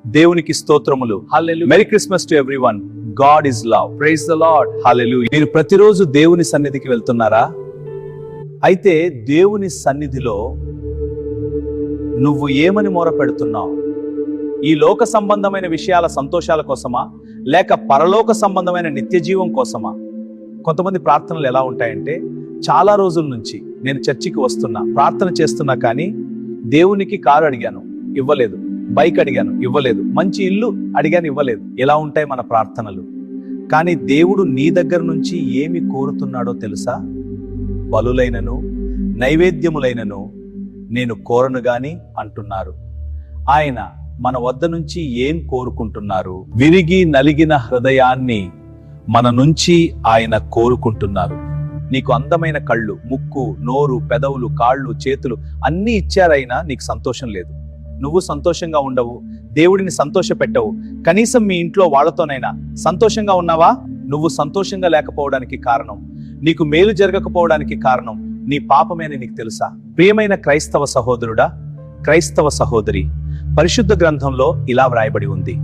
దేవునికి స్తోత్రములు. Hallelujah. Merry Christmas to everyone. God is love. Praise the Lord. Hallelujah. మీరు ప్రతిరోజు దేవుని సన్నిధికి వెళ్తున్నారా? అయితే దేవుని సన్నిధిలో నువ్వు ఏమని మొర పెడుతున్నావు? ఈ లోక సంబంధమైన విషయాల సంతోషాల కోసమా, లేక పరలోక సంబంధమైన నిత్య జీవం కోసమా? కొంతమంది ప్రార్థనలు ఎలా ఉంటాయంటే, చాలా రోజుల నుంచి నేను చర్చికి వస్తున్నా, ప్రార్థన చేస్తున్నా, కానీ దేవునికి కారు అడిగాను ఇవ్వలేదు, బైక్ అడిగాను ఇవ్వలేదు, మంచి ఇల్లు అడిగాను ఇవ్వలేదు. ఎలా ఉంటాయి మన ప్రార్థనలు? కానీ దేవుడు నీ దగ్గర నుంచి ఏమి కోరుతున్నాడో తెలుసా? బలులైనను నైవేద్యములైనను నేను కోరను గాని అంటున్నారు. ఆయన మన వద్ద నుంచి ఏం కోరుకుంటున్నారు? విరిగి నలిగిన హృదయాన్ని మన నుంచి ఆయన కోరుకుంటున్నారు. నీకు అందమైన కళ్ళు, ముక్కు, నోరు, పెదవులు, కాళ్ళు, చేతులు అన్నీ ఇచ్చారైనా నీకు సంతోషం లేదు. నువ్వు సంతోషంగా ఉండవు, దేవుడిని సంతోష పెట్టవు. కనీసం మీ ఇంట్లో వాళ్ళతోనైనా సంతోషంగా ఉన్నావా? నువ్వు సంతోషంగా లేకపోవడానికి కారణం, నీకు మేలు జరగకపోవడానికి కారణం నీ పాపమేని నీకు తెలుసా? ప్రియమైన క్రైస్తవ సహోదరుడా, క్రైస్తవ సహోదరి, పరిశుద్ధ గ్రంథంలో ఇలా వ్రాయబడి ఉంది,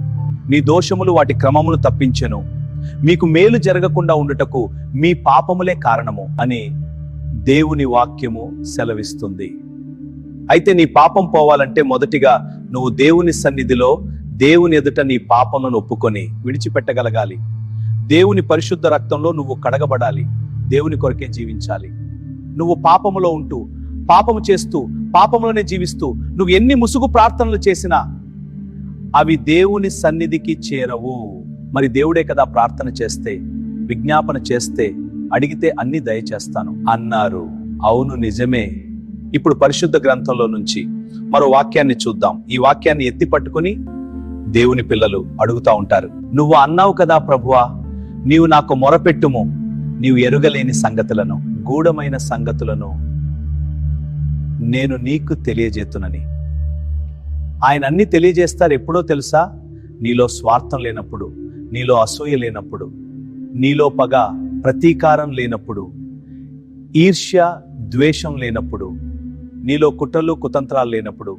నీ దోషములు వాటి క్రమమును తప్పించెను, మీకు మేలు జరగకుండా ఉండుటకు మీ పాపములే కారణము అని దేవుని వాక్యము సెలవిస్తుంది. అయితే నీ పాపం పోవాలంటే మొదటిగా నువ్వు దేవుని సన్నిధిలో దేవుని ఎదుట నీ పాపములను ఒప్పుకొని విడిచిపెట్టగలగాలి. దేవుని పరిశుద్ధ రక్తంలో నువ్వు కడగబడాలి. దేవుని కొరకే జీవించాలి. నువ్వు పాపములో ఉంటూ, పాపము చేస్తూ, పాపములోనే జీవిస్తూ నువ్వు ఎన్ని ముసుగు ప్రార్థనలు చేసినా అవి దేవుని సన్నిధికి చేరవు. మరి దేవుడే కదా ప్రార్థన చేస్తే, విజ్ఞాపన చేస్తే, అడిగితే అన్ని దయచేస్తాను అన్నారు. అవును, నిజమే. ఇప్పుడు పరిశుద్ధ గ్రంథంలో నుంచి మరో వాక్యాన్ని చూద్దాం. ఈ వాక్యాన్ని ఎత్తి పట్టుకుని దేవుని పిల్లలు అడుగుతా ఉంటారు, నువ్వు అన్నావు కదా ప్రభువా, నీవు నాకు మొరపెట్టుము, నీవు ఎరుగలేని సంగతులను, గూఢమైన సంగతులను నేను నీకు తెలియజేతునని. ఆయన అన్ని తెలియజేస్తారు. ఎప్పుడో తెలుసా? నీలో స్వార్థం లేనప్పుడు, నీలో అసూయ లేనప్పుడు, నీలో పగ, ప్రతీకారం లేనప్పుడు, ఈర్ష్య, ద్వేషం లేనప్పుడు, నీలో కుట్రలు, కుతంత్రాలు లేనప్పుడు,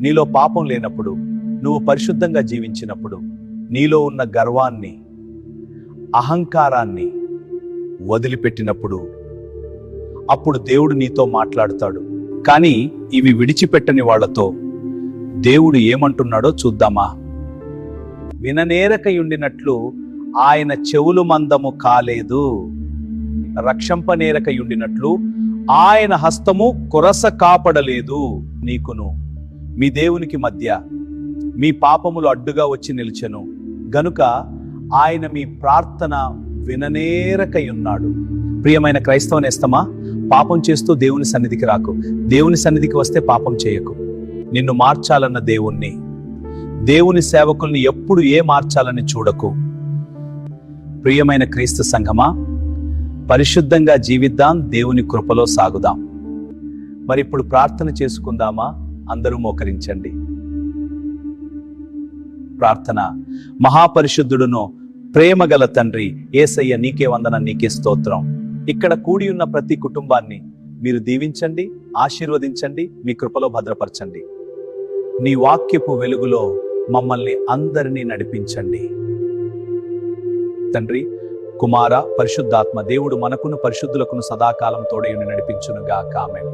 నీలో పాపం లేనప్పుడు, నువ్వు పరిశుద్ధంగా జీవించినప్పుడు, నీలో ఉన్న గర్వాన్ని, అహంకారాన్ని వదిలిపెట్టినప్పుడు అప్పుడు దేవుడు నీతో మాట్లాడుతాడు. కానీ ఇవి విడిచిపెట్టని వాళ్లతో దేవుడు ఏమంటున్నాడో చూద్దామా? విననేరకయుండినట్లు ఆయన చెవులు మందము కాలేదు, రక్షంపనేరకయుండినట్లు ఆయన హస్తము కొరస కాపడలేదు. నీకును మీ దేవునికి మధ్య మీ పాపములు అడ్డుగా వచ్చి నిలిచెను గనుక ఆయన మీ ప్రార్థన విననేరకయున్నాడు. ప్రియమైన క్రైస్తవ నేస్తమా, పాపం చేస్తూ దేవుని సన్నిధికి రాకు. దేవుని సన్నిధికి వస్తే పాపం చేయకు. నిన్ను మార్చాలన్న దేవుణ్ణి, దేవుని సేవకుల్ని ఎప్పుడు మార్చాలని చూడకు. ప్రియమైన క్రీస్తు సంఘమా, పరిశుద్ధంగా జీవిద్దాం, దేవుని కృపలో సాగుదాం. మరి ఇప్పుడు ప్రార్థన చేసుకుందామా? అందరూ మోకరించండి. ప్రార్థన. మహాపరిశుద్ధుడును ప్రేమగల తండ్రి యేసయ్య, నీకే వందనం, నీకే స్తోత్రం. ఇక్కడ కూడి ఉన్న ప్రతి కుటుంబాన్ని మీరు దీవించండి, ఆశీర్వదించండి, మీ కృపలో భద్రపరచండి. నీ వాక్యపు వెలుగులో మమ్మల్ని అందరినీ నడిపించండి. తండ్రి, కుమార, పరిశుద్ధాత్మ దేవుడు మనకును పరిశుద్ధులకును సదాకాలం తోడయుని నడిపించునుగాక. ఆమేన్.